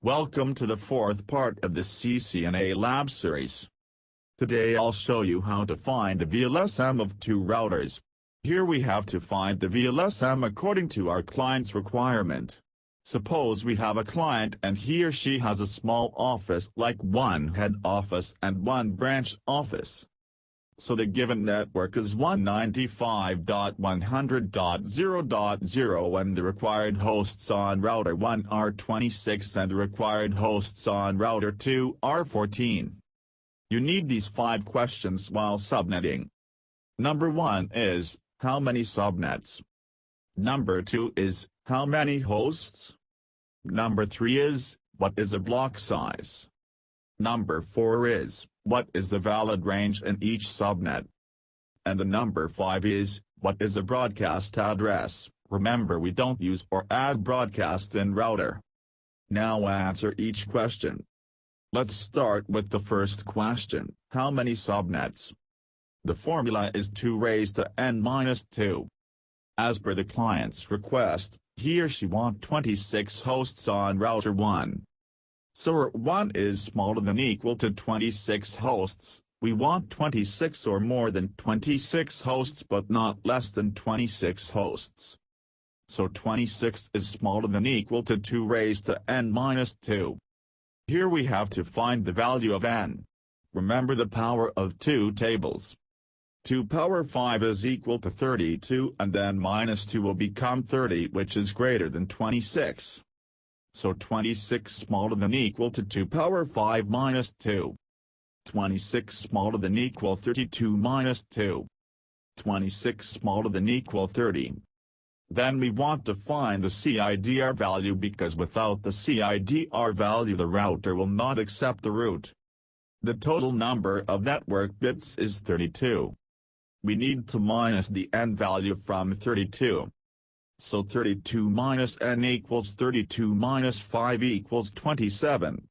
Welcome to the fourth part of the CCNA LAB series. Today I'll show you how to find the VLSM of two routers. Here we have to find the VLSM according to our client's requirement. Suppose we have a client and he or she has a small office like one head office and one branch office. So the given network is 195.100.0.0 and the required hosts on router 1 are 26 and the required hosts on router 2 are 14. You need these 5 questions while subnetting. Number 1 is, how many subnets? Number 2 is, how many hosts? Number 3 is, what is the block size? Number 4 is, what is the valid range in each subnet? And the number 5 is, what is the broadcast address? Remember, we don't use or add broadcast in router. Now answer each question. Let's start with the first question, how many subnets? The formula is 2 raised to n-2. As per the client's request, he or she wants 26 hosts on router 1. So route 1 is smaller than equal to 26 hosts, we want 26 or more than 26 hosts but not less than 26 hosts. So 26 is smaller than equal to 2 raised to n-2. Here we have to find the value of n. Remember the power of 2 tables. 2 power 5 is equal to 32 and then minus 2 will become 30 which is greater than 26. So 26 smaller than equal to 2 power 5 minus 2. 26 smaller than equal 32 minus 2. 26 smaller than equal 30. Then we want to find the CIDR value because without the CIDR value the router will not accept the route. The total number of network bits is 32. We need to minus the n value from 32. So 32 minus n equals 32 minus 5 equals 27.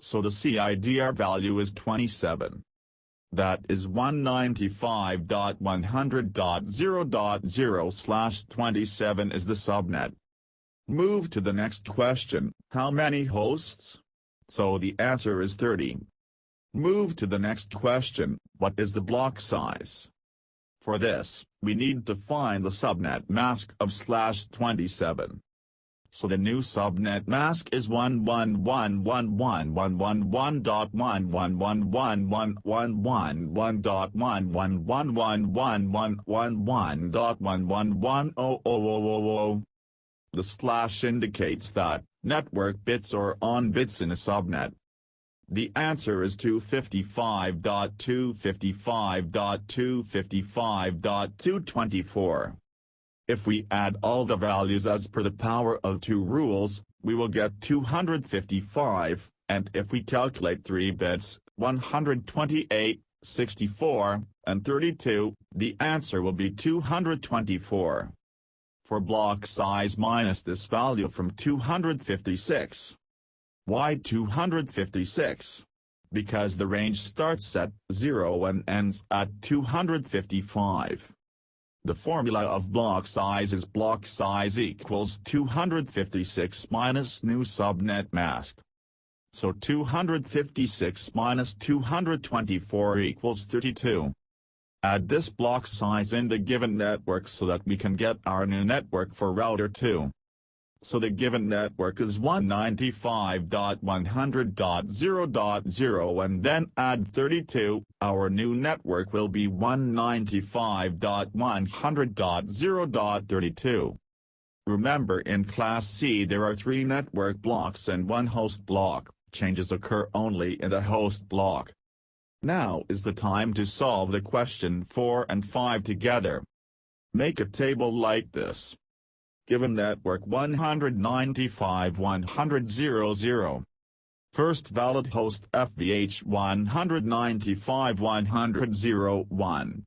So the CIDR value is 27. That is 195.100.0.0/27 is the subnet. Move to the next question, how many hosts? So the answer is 30. Move to the next question, what is the block size? For this, we need to find the subnet mask of /27. So the new subnet mask is 111.111.111.111.111.111.111.000. The slash indicates that network bits or on bits in a subnet. The answer is 255.255.255.224. If we add all the values as per the power of 2 rules, we will get 255, and if we calculate 3 bits, 128, 64, and 32, the answer will be 224. For block size minus this value from 256. Why 256? Because the range starts at 0 and ends at 255. The formula of block size is block size equals 256 minus new subnet mask. So 256 minus 224 equals 32. Add this block size in the given network so that we can get our new network for router 2. So the given network is 195.100.0.0 and then add 32, our new network will be 195.100.0.32. Remember, in Class C there are 3 network blocks and 1 host block, changes occur only in the host block. Now is the time to solve the question 4 and 5 together. Make a table like this. Given network 195.100.0.0. First valid host FVH 195.100.0.1.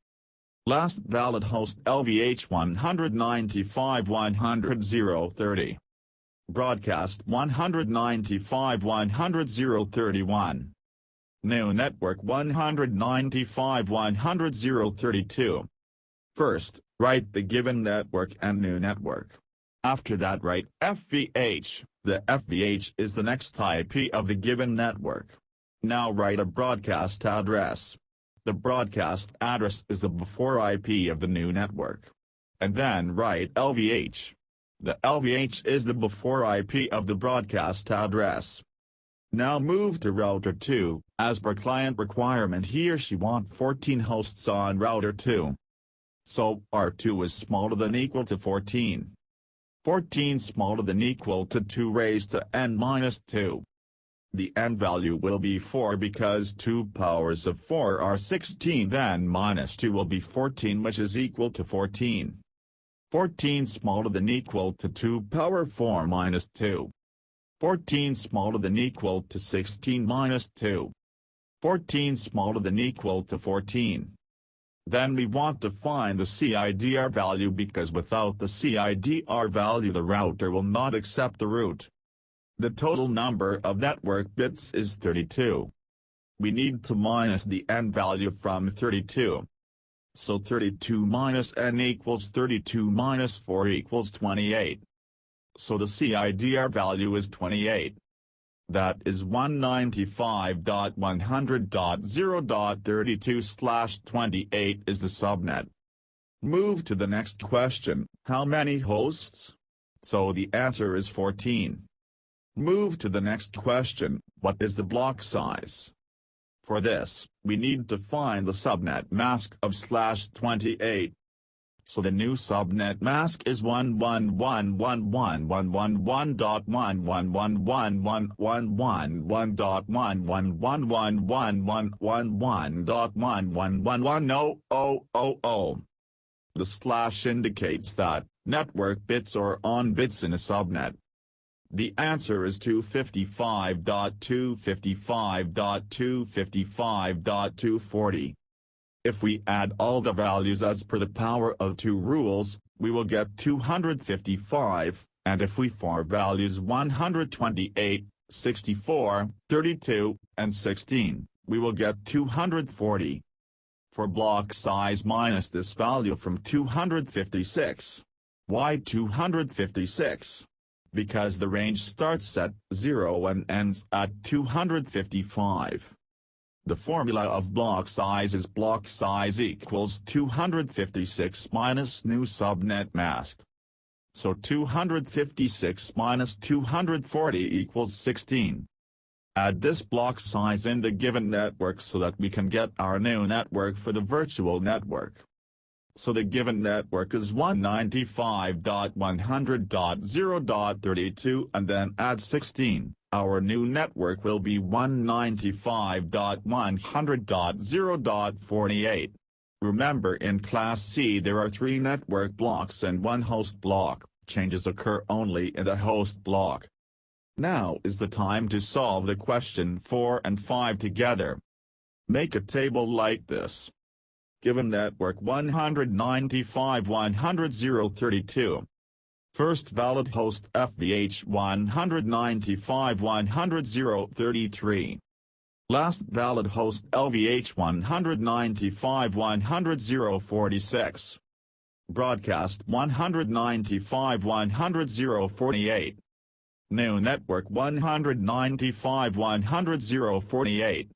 Last valid host LVH 195.100.0.30. Broadcast 195.100.0.31. New network 195.100.0.32. First, write the given network and new network. After that write FVH. The FVH is the next IP of the given network. Now write a broadcast address. The broadcast address is the before IP of the new network. And then write LVH. The LVH is the before IP of the broadcast address. Now move to router 2, as per client requirement he or she want 14 hosts on router 2. So R2 is smaller than equal to 14. 14 smaller than equal to 2 raised to n minus 2. The n value will be 4 because 2 powers of 4 are 16, then minus 2 will be 14, which is equal to 14. 14 smaller than equal to 2 power 4 minus 2. 14 smaller than equal to 16 minus 2. 14 smaller than equal to 14. Then we want to find the CIDR value because without the CIDR value the router will not accept the route. The total number of network bits is 32. We need to minus the n value from 32. So 32 minus n equals 32 minus 4 equals 28. So the CIDR value is 28. That is 195.100.0.32/28 is the subnet. Move to the next question, how many hosts? So the answer is 14. Move to the next question, what is the block size? For this, we need to find the subnet mask of /28. So the new subnet mask is 111.111.111.111.111.111.111.000. The slash indicates that network bits or on bits in a subnet. The answer is 255.255.255.240. If we add all the values as per the power of 2 rules, we will get 255, and if we for values 128, 64, 32, and 16, we will get 240. For block size minus this value from 256. Why 256? Because the range starts at 0 and ends at 255. The formula of block size is block size equals 256 minus new subnet mask. So 256 minus 240 equals 16. Add this block size in the given network so that we can get our new network for the virtual network. So the given network is 195.100.0.32 and then add 16. Our new network will be 195.100.0.48. Remember in Class C there are 3 network blocks and 1 host block. Changes occur only in the host block. Now is the time to solve the question 4 and 5 together. Make a table like this. Given network 195.100.0.32. First valid host FVH 195.100.0.33. Last valid host LVH 195.100.0.46. Broadcast 195.100.0.48. New network 195.100.0.48.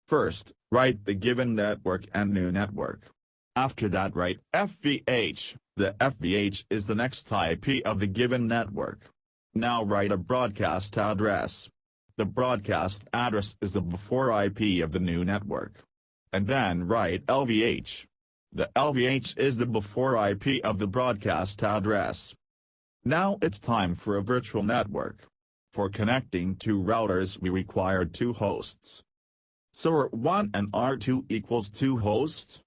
First, write the given network and new network. After that write FVH. The FVH is the next IP of the given network. Now write a broadcast address. The broadcast address is the before IP of the new network. And then write LVH. The LVH is the before IP of the broadcast address. Now it's time for a virtual network. For connecting 2 routers we require 2 hosts. So R1 and R2 equals 2 hosts.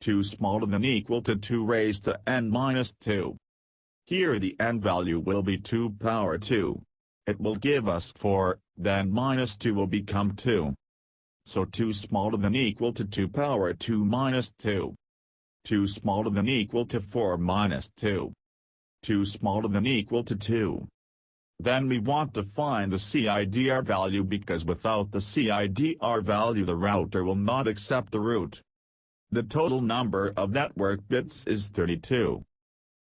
2 smaller than equal to 2 raised to n minus 2. Here the n value will be 2 power 2. It will give us 4, then minus 2 will become 2. So 2 smaller than equal to 2 power 2 minus 2. 2 smaller than equal to 4 minus 2. 2 smaller than equal to 2. Then we want to find the CIDR value because without the CIDR value the router will not accept the route. The total number of network bits is 32.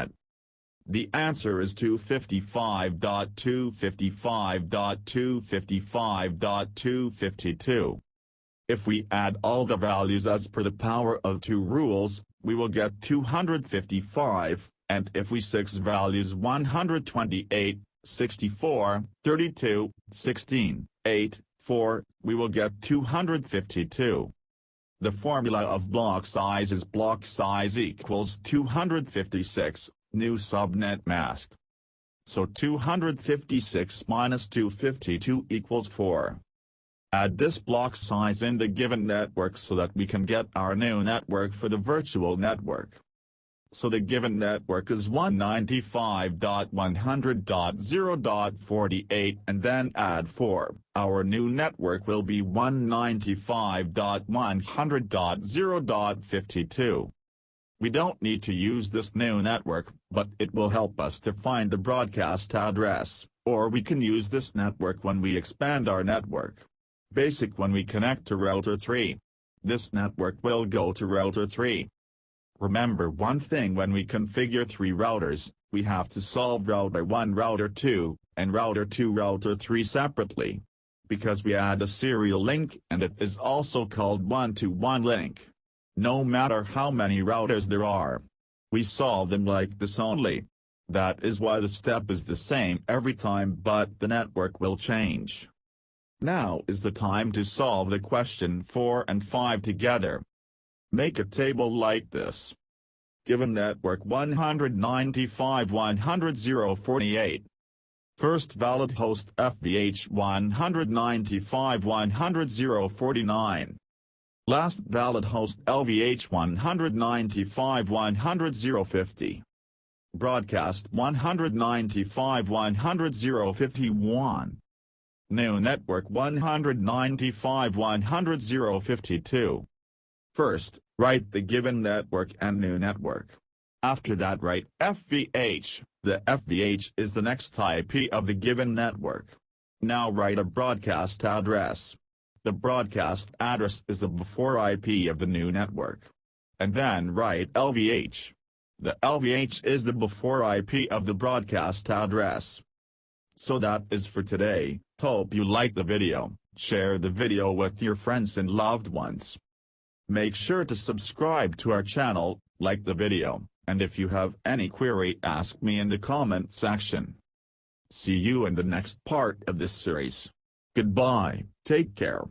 subnet. The answer is 255.255.255.252. If we add all the values as per the power of 2 rules, we will get 255, and if we 6 values 128, 64, 32, 16, 8, 4, we will get 252. The formula of block size is block size equals 256, new subnet mask. So 256 minus 252 equals 4. Add this block size in the given network so that we can get our new network for the virtual network. So the given network is 195.100.0.48 and then add 4. Our new network will be 195.100.0.52. We don't need to use this new network, but it will help us to find the broadcast address, or we can use this network when we expand our network. Basic when we connect to router 3. This network will go to router 3. Remember one thing: when we configure 3 routers, we have to solve router 1, router 2, and router 2, router 3 separately. Because we add a serial link and it is also called one-to-one link. No matter how many routers there are, we solve them like this only. That is why the step is the same every time, but the network will change. Now is the time to solve the question 4 and 5 together. Make a table like this. Given network 195.100.048. First valid host FVH 195.100.049. Last valid host LVH 195.100.050. Broadcast 195.100.051. New network 195.100.052. First, write the given network and new network. After that write FVH, the FVH is the next IP of the given network. Now write a broadcast address. The broadcast address is the before IP of the new network. And then write LVH. The LVH is the before IP of the broadcast address. So that is for today. Hope you liked the video. Share the video with your friends and loved ones. Make sure to subscribe to our channel, like the video, and if you have any query, ask me in the comment section. See you in the next part of this series. Goodbye, take care.